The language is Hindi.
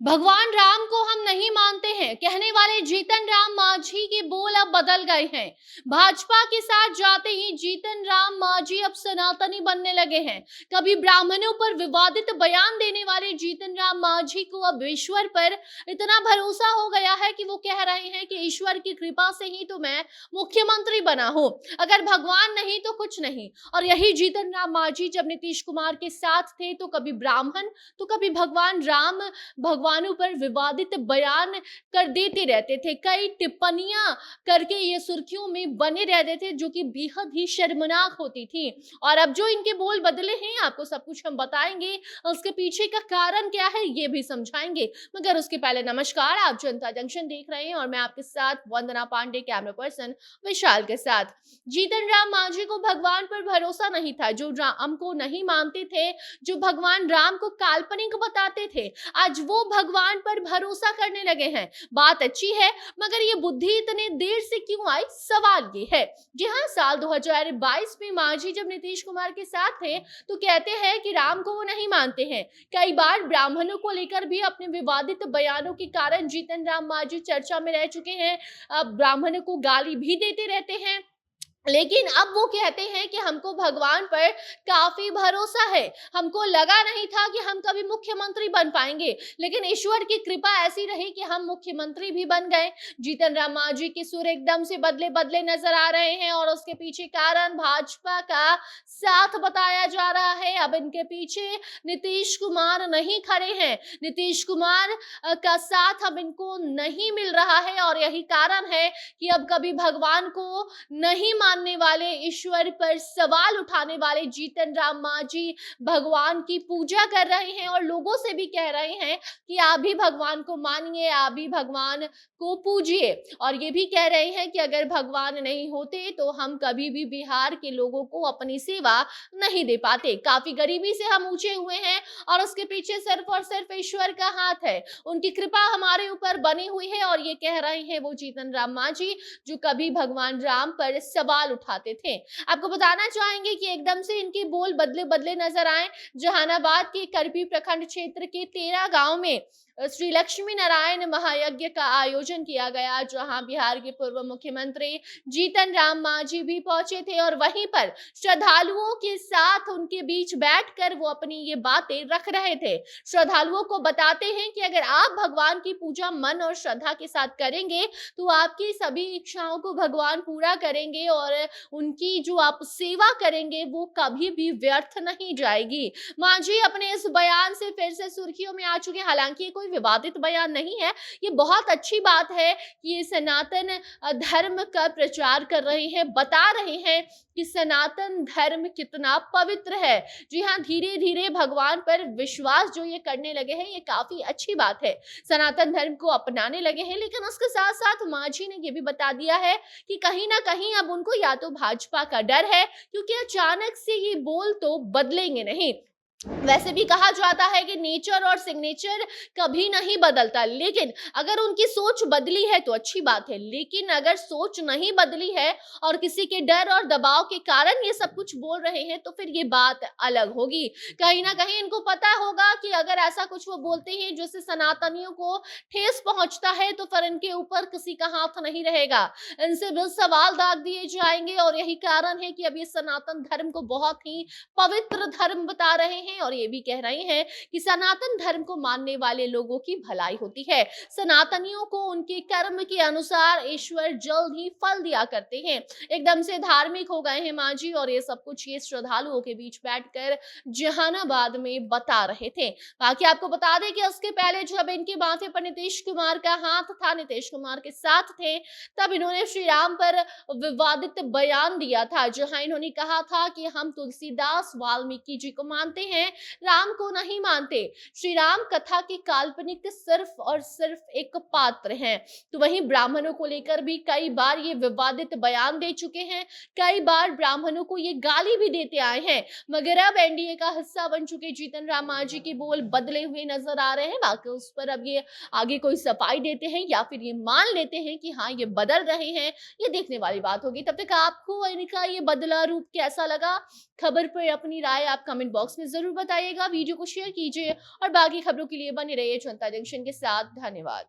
भगवान राम को हम नहीं मानते हैं, कहने वाले जीतन राम मांझी के बोल अब बदल गए हैं। भाजपा के साथ जाते ही जीतन राम मांझी अब सनातनी बनने लगे हैं। कभी ब्राह्मणों पर विवादित बयान देने वाले जीतन राम मांझी को अब ईश्वर पर इतना भरोसा हो गया है कि वो कह रहे हैं कि ईश्वर की कृपा से ही तो मैं मुख्यमंत्री बना हूं, अगर भगवान नहीं तो कुछ नहीं। और यही जीतन राम मांझी जब नीतीश कुमार के साथ थे तो कभी ब्राह्मण तो कभी भगवान राम भगवानों पर विवादित बयान कर देते रहते थे। कई टिप्पणियां करके ये सुर्खियों में बने रहते थे जो कि बेहद ही शर्मनाक होती थी। और अब जो इनके बोल बदले हैं आपको सब कुछ हम बताएंगे, उसके पीछे का कारण क्या है ये भी समझाएंगे। मगर उसके पहले नमस्कार, आप जनता जंक्शन देख रहे हैं और मैं आपके साथ वंदना पांडे, कैमरा पर्सन विशाल के साथ। जीतन राम मांझी को भगवान पर भरोसा नहीं था, जो राम को नहीं मानते थे, जो भगवान राम को काल्पनिक बताते थे, आज वो भगवान पर भरोसा करने लगे हैं। बात अच्छी है, मगर ये बुद्धि इतने देर से क्यों आई, सवाल ये है। जी हाँ, साल 2022 में मांझी जब नीतीश कुमार के साथ थे तो कहते हैं कि राम को वो नहीं मानते हैं। कई बार ब्राह्मणों को लेकर भी अपने विवादित बयानों के कारण जीतन राम मांझी चर्चा में रह चुके हैं। अब ब्राह्मणों को गाली भी देते रहते हैं, लेकिन अब वो कहते हैं कि हमको भगवान पर काफी भरोसा है। हमको लगा नहीं था कि हम कभी मुख्यमंत्री बन पाएंगे, लेकिन ईश्वर की कृपा ऐसी रही कि हम मुख्यमंत्री भी बन गए। जीतन राम मांझी के सुर एकदम से बदले बदले नजर आ रहे हैं और उसके पीछे कारण भाजपा का साथ बताया जा रहा है। अब इनके पीछे नीतीश कुमार नहीं खड़े हैं, नीतीश कुमार का साथ अब इनको नहीं मिल रहा है और यही कारण है कि अब कभी भगवान को नहीं मानने वाले, ईश्वर पर सवाल उठाने वाले जीतन राम मांझी भगवान की पूजा कर रहे हैं और लोगों से भी कह रहे हैं कि आप भी भगवान को मानिए, आप भी भगवान को पूजिए। और ये भी कह रहे हैं कि अगर भगवान नहीं होते तो हम कभी भी बिहार के लोगों को अपनी सेवा नहीं दे पाते। काफी गरीबी से हम ऊंचे हुए हैं और उसके पीछे सिर्फ और सिर्फ ईश्वर का हाथ है, उनकी कृपा हमारे ऊपर बनी हुई है। और ये कह रहे हैं वो जीतन राम मांझी जो कभी भगवान राम पर सवाल उठाते थे। आपको बताना चाहेंगे कि एकदम से इनके बोल बदले बदले नजर आए। जहानाबाद के करपी प्रखंड क्षेत्र के 13 गांव में श्री लक्ष्मी नारायण महायज्ञ का आयोजन किया गया, जहां बिहार के पूर्व मुख्यमंत्री जीतन राम मांझी भी पहुंचे थे और वहीं पर श्रद्धालुओं के साथ उनके बीच बैठकर वो अपनी ये बातें रख रहे थे। श्रद्धालुओं को बताते हैं कि अगर आप भगवान की पूजा मन और श्रद्धा के साथ करेंगे तो आपकी सभी इच्छाओं को भगवान पूरा करेंगे और उनकी जो आप सेवा करेंगे वो कभी भी व्यर्थ नहीं जाएगी। मांझी अपने इस बयान से फिर से सुर्खियों में आ चुके हैं। हालांकि ये कोई विवादित बयान नहीं है, ये बहुत अच्छी बात है कि ये सनातन धर्म का प्रचार कर रहे हैं, बता रहे हैं कि सनातन धर्म कितना पवित्र है। जी हाँ, धीरे धीरे भगवान पर विश्वास जो ये करने लगे हैं, ये काफी अच्छी बात है, सनातन धर्म को अपनाने लगे हैं। लेकिन उसके साथ साथ मांझी ने ये भी बता दिया है कि कहीं ना कहीं अब उनको या तो भाजपा का डर है, क्योंकि अचानक से ये बोल तो बदलेंगे नहीं। वैसे भी कहा जाता है कि नेचर और सिग्नेचर कभी नहीं बदलता, लेकिन अगर उनकी सोच बदली है तो अच्छी बात है। लेकिन अगर सोच नहीं बदली है और किसी के डर और दबाव के कारण ये सब कुछ बोल रहे हैं तो फिर ये बात अलग होगी। कहीं ना कहीं इनको पता होगा कि अगर ऐसा कुछ वो बोलते हैं जिससे सनातनियों को ठेस पहुंचता है तो फिर इनके ऊपर किसी का हाथ नहीं रहेगा, इनसे भी सवाल दाग दिए जाएंगे। और यही कारण है कि अब ये सनातन धर्म को बहुत ही पवित्र धर्म बता रहे हैं और ये भी कह रहे हैं कि सनातन धर्म को मानने वाले लोगों की भलाई होती है। सनातनियों को उनके कर्म के अनुसार ईश्वर जल्द ही फल दिया करते हैं। एकदम से धार्मिक हो गए हैं मांझी और ये सब कुछ ये श्रद्धालुओं के बीच बैठकर जहानाबाद में बता रहे थे। बाकी आपको बता दें कि उसके पहले जब इनके माथे पर नीतीश कुमार का हाथ था, नीतीश कुमार के साथ थे, तब इन्होंने श्री राम पर विवादित बयान दिया था, जहां इन्होंने कहा था कि हम तुलसीदास वाल्मीकि जी को मानते हैं, राम को नहीं मानते। श्री राम कथा के काल्पनिक सिर्फ और सिर्फ एक पात्र हैं। तो वहीं ब्राह्मणों को लेकर भी कई बार ये विवादित बयान दे चुके हैं, कई बार ब्राह्मणों को ये गाली भी देते आए हैं। मगर अब एनडीए का हिस्सा बन चुके जीतन राम मांझी के बोल बदले हुए नजर आ रहे हैं। बाकी उस पर अब ये आगे कोई सफाई देते हैं या फिर ये मान लेते हैं कि हाँ ये बदल रहे हैं, ये देखने वाली बात होगी। तब तक आपको इनका ये बदला रूप कैसा लगा, खबर पर अपनी राय आप कमेंट बॉक्स में जरूर जरूर बताइएगा, वीडियो को शेयर कीजिए और बाकी खबरों के लिए बने रहिए जनता जंक्शन के साथ। धन्यवाद।